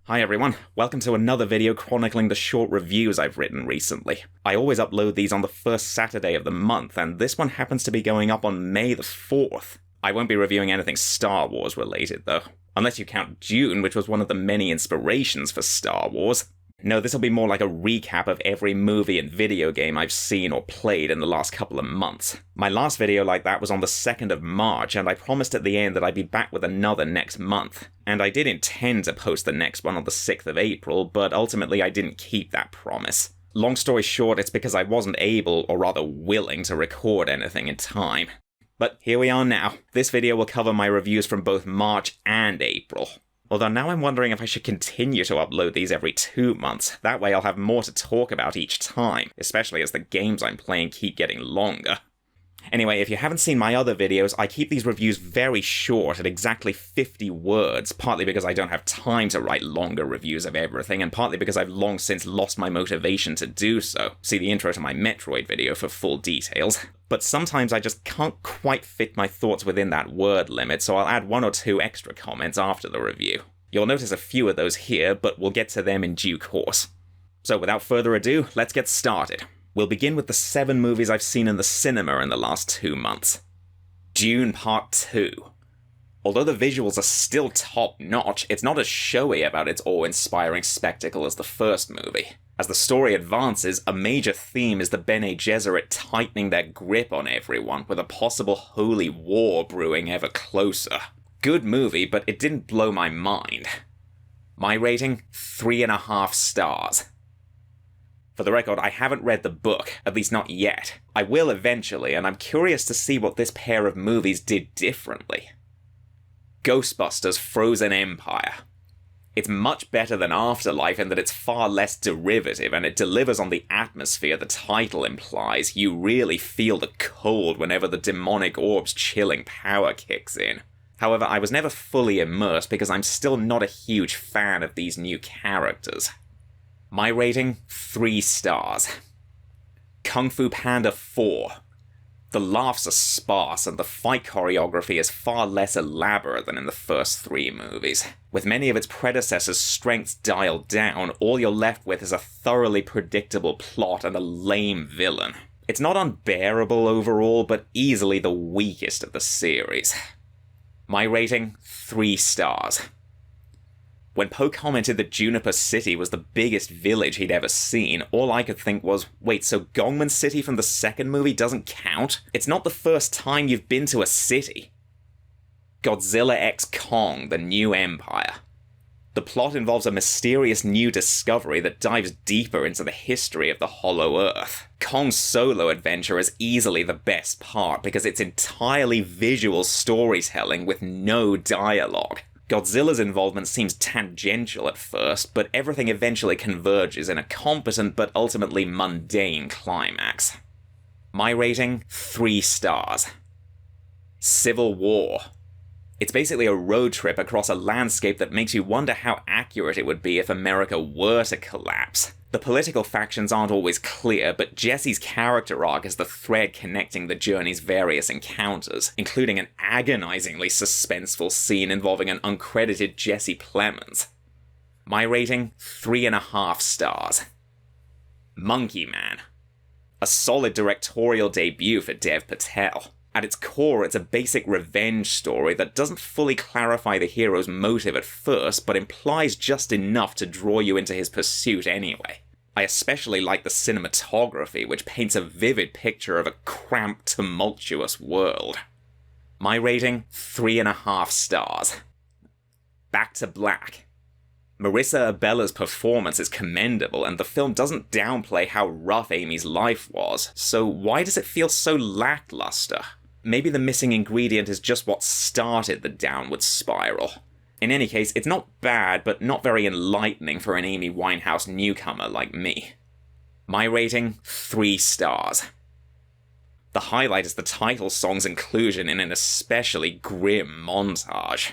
Hi everyone, welcome to another video chronicling the short reviews I've written recently. I always upload these on the first Saturday of the month, and this one happens to be going up on May the 4th. I won't be reviewing anything Star Wars related though, unless you count Dune, which was one of the many inspirations for Star Wars. No, this'll be more like a recap of every movie and video game I've seen or played in the last couple of months. My last video like that was on the 2nd of March, and I promised at the end that I'd be back with another next month. And I did intend to post the next one on the 6th of April, but ultimately I didn't keep that promise. Long story short, it's because I wasn't able, or rather willing, to record anything in time. But here we are now. This video will cover my reviews from both March and April. Although now I'm wondering if I should continue to upload these every 2 months. That way I'll have more to talk about each time, especially as the games I'm playing keep getting longer. Anyway, if you haven't seen my other videos, I keep these reviews very short at exactly 50 words, partly because I don't have time to write longer reviews of everything, and partly because I've long since lost my motivation to do so. See the intro to my Metroid video for full details. But sometimes I just can't quite fit my thoughts within that word limit, so I'll add 1 or 2 extra comments after the review. You'll notice a few of those here, but we'll get to them in due course. So without further ado, let's get started. We'll begin with the 7 movies I've seen in the cinema in the last 2 months. Dune Part 2. Although the visuals are still top-notch, it's not as showy about its awe-inspiring spectacle as the first movie. As the story advances, a major theme is the Bene Gesserit tightening their grip on everyone, with a possible holy war brewing ever closer. Good movie, but it didn't blow my mind. My rating? 3.5 stars. For the record, I haven't read the book, at least not yet. I will eventually, and I'm curious to see what this pair of movies did differently. Ghostbusters: Frozen Empire. It's much better than Afterlife in that it's far less derivative, and it delivers on the atmosphere the title implies. You really feel the cold whenever the demonic orb's chilling power kicks in. However, I was never fully immersed because I'm still not a huge fan of these new characters. My rating? 3 stars. Kung Fu Panda 4. The laughs are sparse, and the fight choreography is far less elaborate than in the first 3 movies. With many of its predecessors' strengths dialed down, all you're left with is a thoroughly predictable plot and a lame villain. It's not unbearable overall, but easily the weakest of the series. My rating? 3 stars. When Poe commented that Juniper City was the biggest village he'd ever seen, all I could think was, wait, so Gongman City from the second movie doesn't count? It's not the first time you've been to a city. Godzilla x Kong: The New Empire. The plot involves a mysterious new discovery that dives deeper into the history of the Hollow Earth. Kong's solo adventure is easily the best part because it's entirely visual storytelling with no dialogue. Godzilla's involvement seems tangential at first, but everything eventually converges in a competent but ultimately mundane climax. My rating? 3 stars. Civil War. It's basically a road trip across a landscape that makes you wonder how accurate it would be if America were to collapse. The political factions aren't always clear, but Jesse's character arc is the thread connecting the journey's various encounters, including an agonizingly suspenseful scene involving an uncredited Jesse Plemons. My rating? 3.5 stars. Monkey Man. A solid directorial debut for Dev Patel. At its core, it's a basic revenge story that doesn't fully clarify the hero's motive at first, but implies just enough to draw you into his pursuit anyway. I especially like the cinematography, which paints a vivid picture of a cramped, tumultuous world. My rating? 3.5 stars. Back to Black. Marissa Abella's performance is commendable, and the film doesn't downplay how rough Amy's life was, so why does it feel so lackluster? Maybe the missing ingredient is just what started the downward spiral. In any case, it's not bad, but not very enlightening for an Amy Winehouse newcomer like me. My rating? 3 stars. The highlight is the title song's inclusion in an especially grim montage.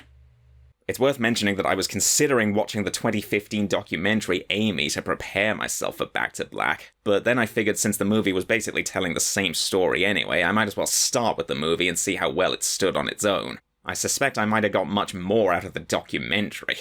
It's worth mentioning that I was considering watching the 2015 documentary Amy to prepare myself for Back to Black, but then I figured since the movie was basically telling the same story anyway, I might as well start with the movie and see how well it stood on its own. I suspect I might have got much more out of the documentary.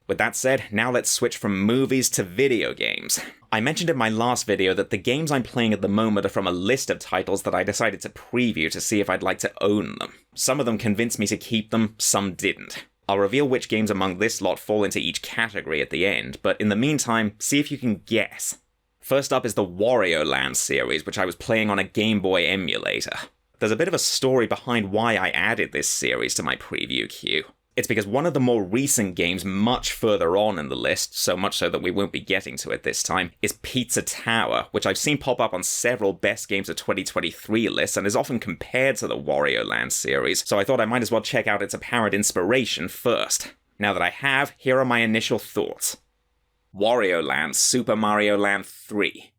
With that said, now let's switch from movies to video games. I mentioned in my last video that the games I'm playing at the moment are from a list of titles that I decided to preview to see if I'd like to own them. Some of them convinced me to keep them, some didn't. I'll reveal which games among this lot fall into each category at the end, but in the meantime, see if you can guess. First up is the Wario Land series, which I was playing on a Game Boy emulator. There's a bit of a story behind why I added this series to my preview queue. It's because one of the more recent games much further on in the list, so much so that we won't be getting to it this time, is Pizza Tower, which I've seen pop up on several Best Games of 2023 lists and is often compared to the Wario Land series, so I thought I might as well check out its apparent inspiration first. Now that I have, here are my initial thoughts. Wario Land Super Mario Land 3.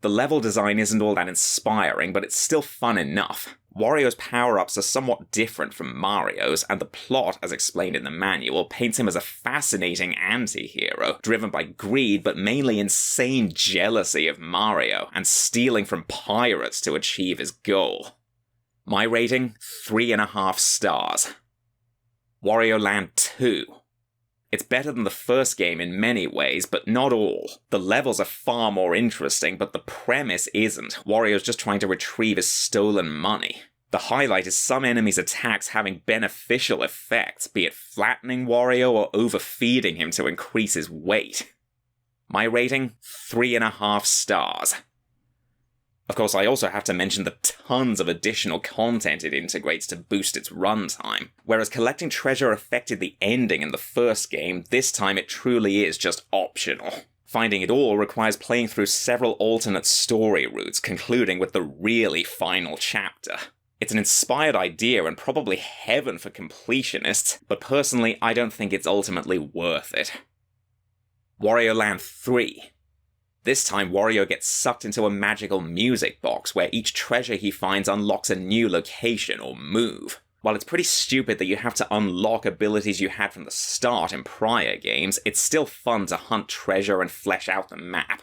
The level design isn't all that inspiring, but it's still fun enough. Wario's power-ups are somewhat different from Mario's, and the plot, as explained in the manual, paints him as a fascinating anti-hero, driven by greed but mainly insane jealousy of Mario, and stealing from pirates to achieve his goal. My rating? 3.5 stars. Wario Land 2. It's better than the first game in many ways, but not all. The levels are far more interesting, but the premise isn't. Wario's just trying to retrieve his stolen money. The highlight is some enemies' attacks having beneficial effects, be it flattening Wario or overfeeding him to increase his weight. My rating? 3.5 stars. Of course, I also have to mention the tons of additional content it integrates to boost its runtime. Whereas collecting treasure affected the ending in the first game, this time it truly is just optional. Finding it all requires playing through several alternate story routes, concluding with the really final chapter. It's an inspired idea and probably heaven for completionists, but personally I don't think it's ultimately worth it. Wario Land 3. This time, Wario gets sucked into a magical music box where each treasure he finds unlocks a new location or move. While it's pretty stupid that you have to unlock abilities you had from the start in prior games, it's still fun to hunt treasure and flesh out the map.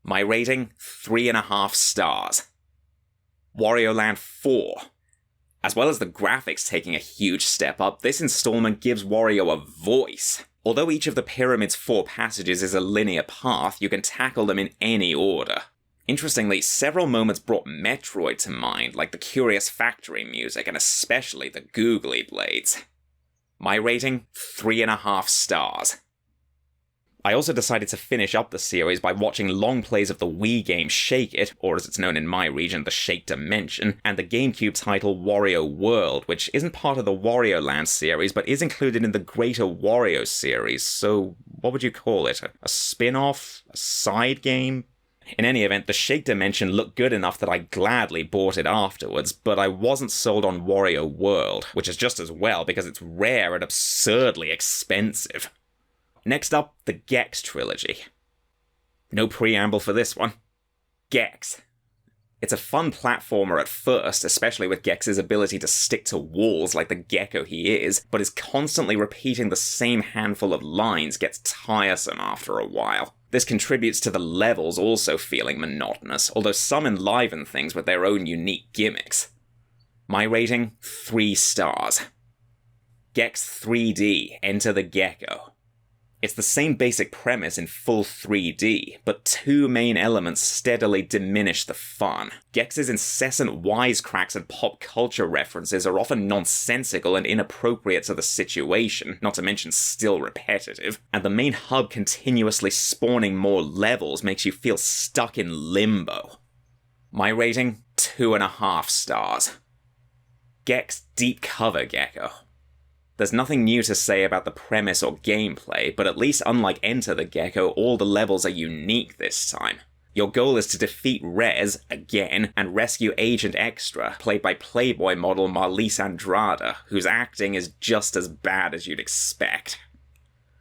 My rating? 3.5 stars. Wario Land 4. As well as the graphics taking a huge step up, this installment gives Wario a voice. Although each of the pyramid's 4 passages is a linear path, you can tackle them in any order. Interestingly, several moments brought Metroid to mind, like the Curious Factory music and especially the Googly Blades. My rating? 3.5 stars. I also decided to finish up the series by watching long plays of the Wii game Shake It, or as it's known in my region, the Shake Dimension, and the GameCube title Wario World, which isn't part of the Wario Land series, but is included in the Greater Wario series, so what would you call it? A spin-off? A side game? In any event, the Shake Dimension looked good enough that I gladly bought it afterwards, but I wasn't sold on Wario World, which is just as well because it's rare and absurdly expensive. Next up, the Gex trilogy. No preamble for this one. Gex. It's a fun platformer at first, especially with Gex's ability to stick to walls like the gecko he is, but his constantly repeating the same handful of lines gets tiresome after a while. This contributes to the levels also feeling monotonous, although some enliven things with their own unique gimmicks. My rating? 3 stars. Gex 3D, Enter the Gecko. It's the same basic premise in full 3D, but 2 main elements steadily diminish the fun. Gex's incessant wisecracks and pop culture references are often nonsensical and inappropriate to the situation, not to mention still repetitive, and the main hub continuously spawning more levels makes you feel stuck in limbo. My rating? 2.5 stars. Gex Deep Cover Gecko. There's nothing new to say about the premise or gameplay, but at least unlike Enter the Gecko, all the levels are unique this time. Your goal is to defeat Rez, again, and rescue Agent Extra, played by Playboy model Marlise Andrade, whose acting is just as bad as you'd expect.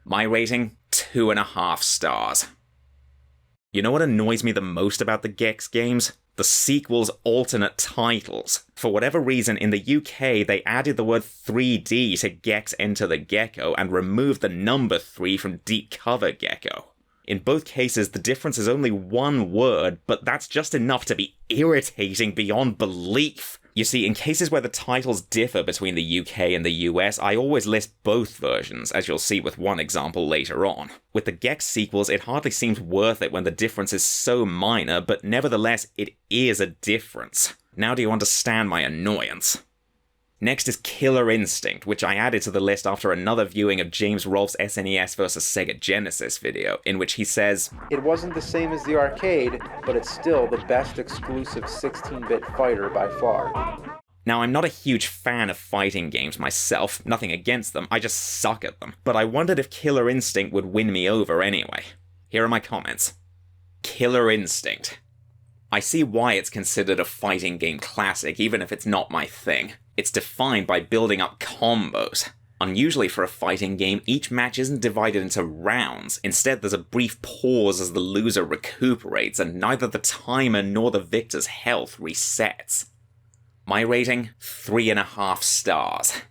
My rating? 2.5 stars. You know what annoys me the most about the Gex games? The sequel's alternate titles. For whatever reason, in the UK, they added the word 3D to Gex Enter the Gecko and removed the number 3 from Deep Cover Gecko. In both cases, the difference is only one word, but that's just enough to be irritating beyond belief. You see, in cases where the titles differ between the UK and the US, I always list both versions, as you'll see with one example later on. With the Gex sequels, it hardly seems worth it when the difference is so minor, but nevertheless, it is a difference. Now do you understand my annoyance? Next is Killer Instinct, which I added to the list after another viewing of James Rolfe's SNES vs. Sega Genesis video, in which he says, "It wasn't the same as the arcade, but it's still the best exclusive 16-bit fighter by far." Now, I'm not a huge fan of fighting games myself, nothing against them, I just suck at them, but I wondered if Killer Instinct would win me over anyway. Here are my comments. Killer Instinct. I see why it's considered a fighting game classic, even if it's not my thing. It's defined by building up combos. Unusually for a fighting game, each match isn't divided into rounds. Instead, there's a brief pause as the loser recuperates, and neither the timer nor the victor's health resets. My rating? 3.5 stars.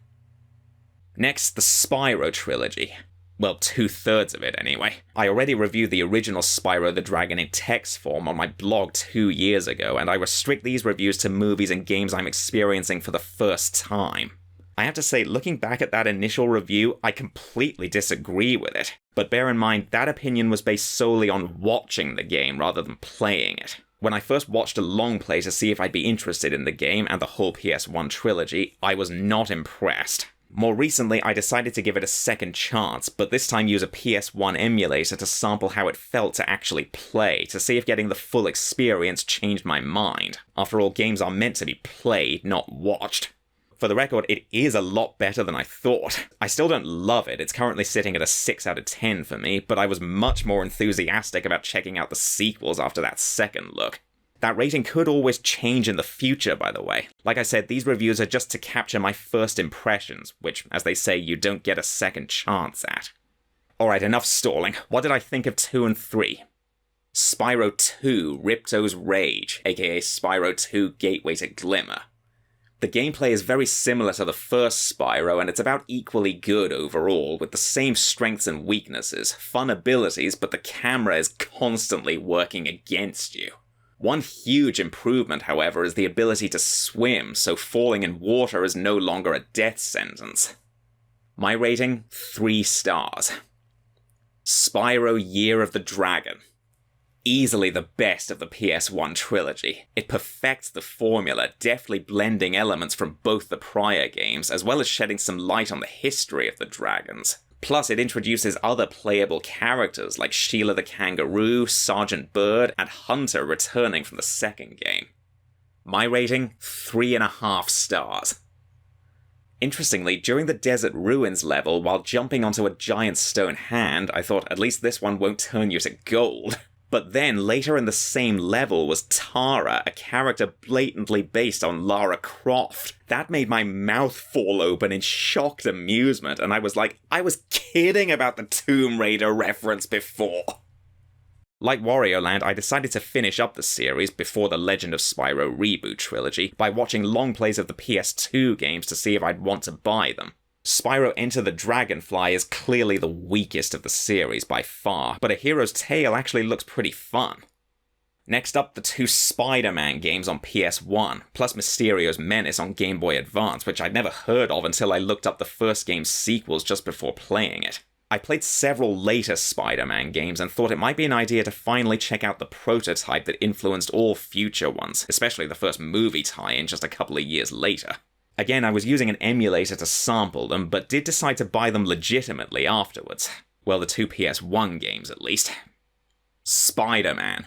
Next, the Spyro trilogy. Well, 2/3 of it anyway. I already reviewed the original Spyro the Dragon in text form on my blog 2 years ago, and I restrict these reviews to movies and games I'm experiencing for the first time. I have to say, looking back at that initial review, I completely disagree with it. But bear in mind, that opinion was based solely on watching the game rather than playing it. When I first watched a long play to see if I'd be interested in the game and the whole PS1 trilogy, I was not impressed. More recently, I decided to give it a second chance, but this time use a PS1 emulator to sample how it felt to actually play, to see if getting the full experience changed my mind. After all, games are meant to be played, not watched. For the record, it is a lot better than I thought. I still don't love it, it's currently sitting at a 6 out of 10 for me, but I was much more enthusiastic about checking out the sequels after that second look. That rating could always change in the future, by the way. Like I said, these reviews are just to capture my first impressions, which, as they say, you don't get a second chance at. Alright, enough stalling. What did I think of 2 and 3? Spyro 2, Ripto's Rage, aka Spyro 2 Gateway to Glimmer. The gameplay is very similar to the first Spyro, and it's about equally good overall, with the same strengths and weaknesses, fun abilities, but the camera is constantly working against you. One huge improvement, however, is the ability to swim, so falling in water is no longer a death sentence. My rating? 3 stars. Spyro Year of the Dragon. Easily the best of the PS1 trilogy. It perfects the formula, deftly blending elements from both the prior games, as well as shedding some light on the history of the dragons. Plus, it introduces other playable characters like Sheila the Kangaroo, Sergeant Bird, and Hunter returning from the second game. My rating? 3.5 stars. Interestingly, during the Desert Ruins level, while jumping onto a giant stone hand, I thought at least this one won't turn you to gold. But then, later in the same level was Tara, a character blatantly based on Lara Croft. That made my mouth fall open in shocked amusement, and I was like, I was kidding about the Tomb Raider reference before. Like Wario Land, I decided to finish up the series before the Legend of Spyro reboot trilogy by watching long plays of the PS2 games to see if I'd want to buy them. Spyro Enter the Dragonfly is clearly the weakest of the series by far, but A Hero's Tale actually looks pretty fun. Next up, the 2 Spider-Man games on PS1, plus Mysterio's Menace on Game Boy Advance, which I'd never heard of until I looked up the first game's sequels just before playing it. I played several later Spider-Man games and thought it might be an idea to finally check out the prototype that influenced all future ones, especially the first movie tie-in just a couple of years later. Again, I was using an emulator to sample them, but did decide to buy them legitimately afterwards. Well, the 2 PS1 games, at least. Spider-Man.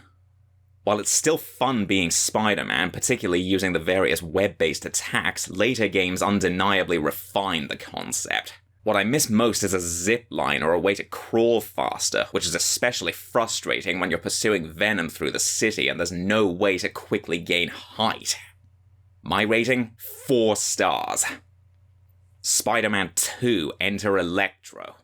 While it's still fun being Spider-Man, particularly using the various web-based attacks, later games undeniably refined the concept. What I miss most is a zip line or a way to crawl faster, which is especially frustrating when you're pursuing Venom through the city and there's no way to quickly gain height. My rating? 4 stars. Spider-Man 2 Enter Electro.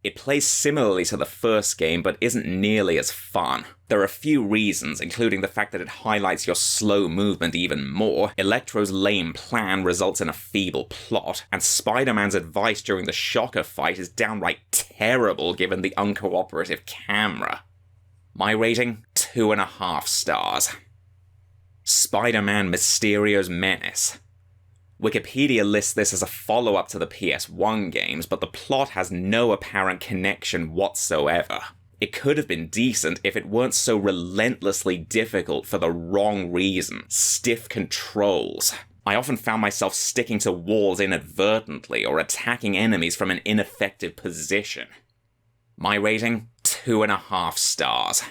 It plays similarly to the first game, but isn't nearly as fun. There are a few reasons, including the fact that it highlights your slow movement even more, Electro's lame plan results in a feeble plot, and Spider-Man's advice during the Shocker fight is downright terrible given the uncooperative camera. My rating? 2.5 stars. Spider-Man Mysterio's Menace. Wikipedia lists this as a follow-up to the PS1 games, but the plot has no apparent connection whatsoever. It could have been decent if it weren't so relentlessly difficult for the wrong reason: stiff controls. I often found myself sticking to walls inadvertently or attacking enemies from an ineffective position. My rating? 2.5 stars.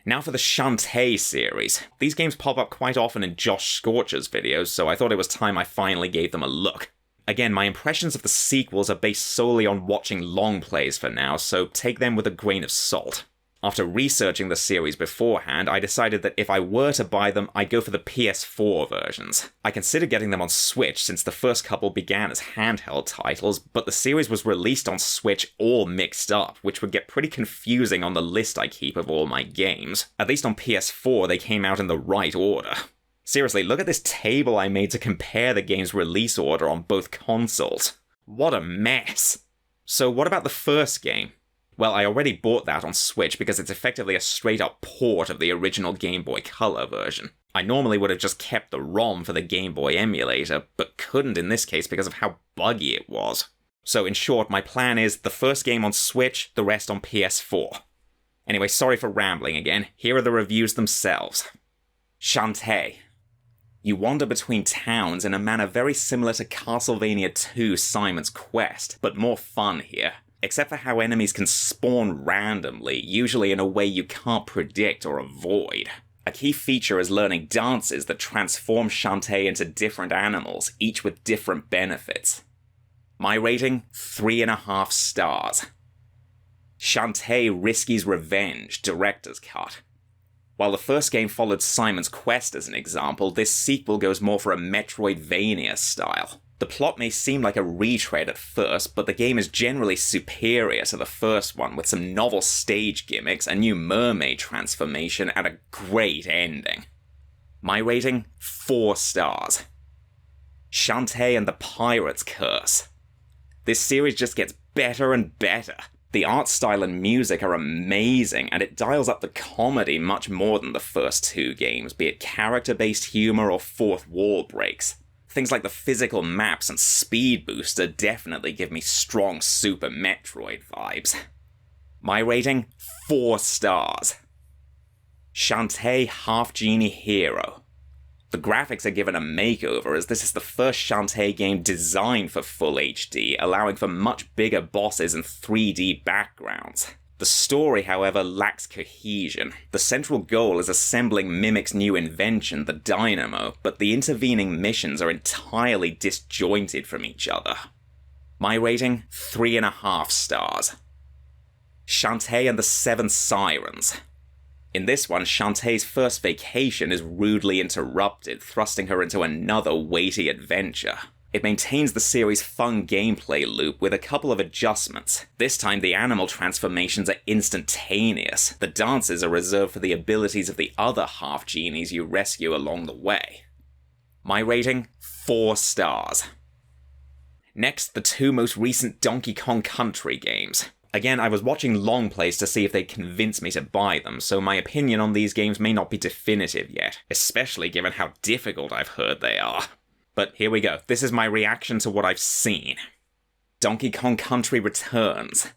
Now for the Shantae series. These games pop up quite often in Josh Scorcher's videos, so I thought it was time I finally gave them a look. Again, my impressions of the sequels are based solely on watching long plays for now, so take them with a grain of salt. After researching the series beforehand, I decided that if I were to buy them, I'd go for the PS4 versions. I considered getting them on Switch since the first couple began as handheld titles, but the series was released on Switch all mixed up, which would get pretty confusing on the list I keep of all my games. At least on PS4, they came out in the right order. Seriously, look at this table I made to compare the game's release order on both consoles. What a mess! So what about the first game? Well, I already bought that on Switch because it's effectively a straight-up port of the original Game Boy Color version. I normally would have just kept the ROM for the Game Boy emulator, but couldn't in this case because of how buggy it was. So in short, my plan is the first game on Switch, the rest on PS4. Anyway, sorry for rambling again. Here are the reviews themselves. Shantae. You wander between towns in a manner very similar to Castlevania II Simon's Quest, but more fun here. Except for how enemies can spawn randomly, usually in a way you can't predict or avoid. A key feature is learning dances that transform Shantae into different animals, each with different benefits. My rating? 3.5 stars. Shantae Risky's Revenge, Director's Cut. While the first game followed Simon's Quest as an example, this sequel goes more for a Metroidvania style. The plot may seem like a retread at first, but the game is generally superior to the first one, with some novel stage gimmicks, a new mermaid transformation, and a great ending. My rating? 4 stars. Shantae and the Pirate's Curse. This series just gets better and better. The art style and music are amazing, and it dials up the comedy much more than the first two games, be it character-based humor or fourth wall breaks. Things like the physical maps and speed booster definitely give me strong Super Metroid vibes. My rating? 4 stars. Shantae Half Genie Hero. The graphics are given a makeover as this is the first Shantae game designed for full HD, allowing for much bigger bosses and 3D backgrounds. The story, however, lacks cohesion. The central goal is assembling Mimic's new invention, the Dynamo, but the intervening missions are entirely disjointed from each other. My rating? 3.5 stars. Shantae and the Seven Sirens. In this one, Shantae's first vacation is rudely interrupted, thrusting her into another weighty adventure. It maintains the series' fun gameplay loop with a couple of adjustments. This time the animal transformations are instantaneous. The dances are reserved for the abilities of the other half-genies you rescue along the way. My rating? 4 stars. Next, the two most recent Donkey Kong Country games. Again, I was watching long plays to see if they'd convince me to buy them, so my opinion on these games may not be definitive yet, especially given how difficult I've heard they are. But here we go. This is my reaction to what I've seen. Donkey Kong Country Returns.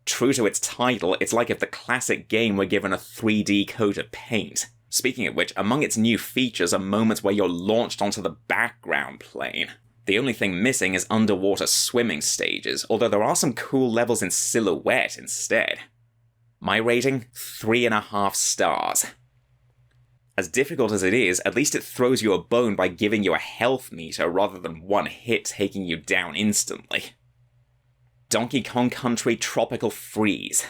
True to its title, it's like if the classic game were given a 3D coat of paint. Speaking of which, among its new features are moments where you're launched onto the background plane. The only thing missing is underwater swimming stages, although there are some cool levels in silhouette instead. My rating? 3.5 stars. As difficult as it is, at least it throws you a bone by giving you a health meter rather than one hit taking you down instantly. Donkey Kong Country Tropical Freeze.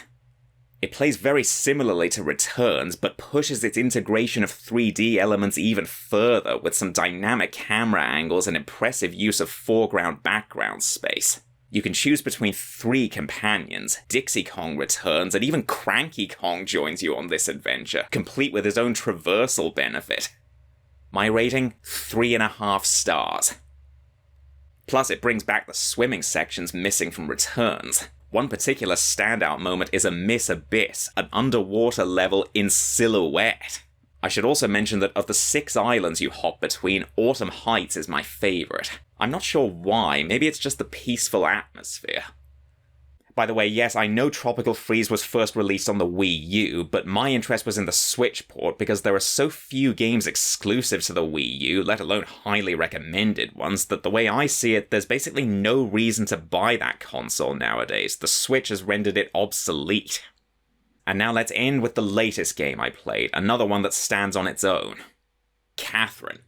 It plays very similarly to Returns, but pushes its integration of 3D elements even further with some dynamic camera angles and impressive use of foreground-background space. You can choose between 3 companions. Dixie Kong returns, and even Cranky Kong joins you on this adventure, complete with his own traversal benefit. My rating? 3.5 stars. Plus, it brings back the swimming sections missing from Returns. One particular standout moment is a Miss Abyss, an underwater level in silhouette. I should also mention that of the 6 islands you hop between, Autumn Heights is my favourite. I'm not sure why, maybe it's just the peaceful atmosphere. By the way, yes, I know Tropical Freeze was first released on the Wii U, but my interest was in the Switch port because there are so few games exclusive to the Wii U, let alone highly recommended ones, that the way I see it, there's basically no reason to buy that console nowadays. The Switch has rendered it obsolete. And now let's end with the latest game I played, another one that stands on its own. Catherine.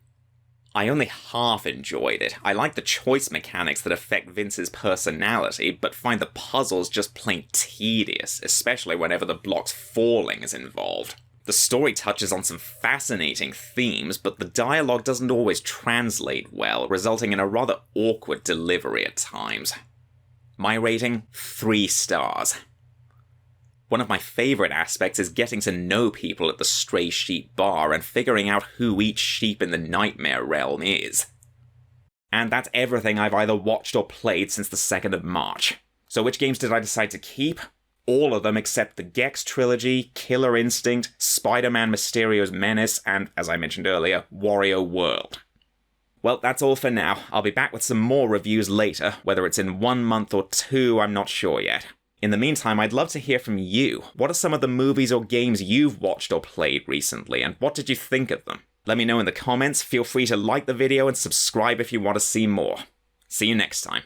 I only half enjoyed it. I like the choice mechanics that affect Vince's personality, but find the puzzles just plain tedious, especially whenever the block's falling is involved. The story touches on some fascinating themes, but the dialogue doesn't always translate well, resulting in a rather awkward delivery at times. My rating? 3 stars. One of my favourite aspects is getting to know people at the Stray Sheep Bar and figuring out who each sheep in the Nightmare Realm is. And that's everything I've either watched or played since the 2nd of March. So which games did I decide to keep? All of them except the Gex Trilogy, Killer Instinct, Spider-Man Mysterio's Menace, and, as I mentioned earlier, Wario World. Well, that's all for now. I'll be back with some more reviews later. Whether it's in 1 month or 2, I'm not sure yet. In the meantime, I'd love to hear from you. What are some of the movies or games you've watched or played recently, and what did you think of them? Let me know in the comments. Feel free to like the video and subscribe if you want to see more. See you next time.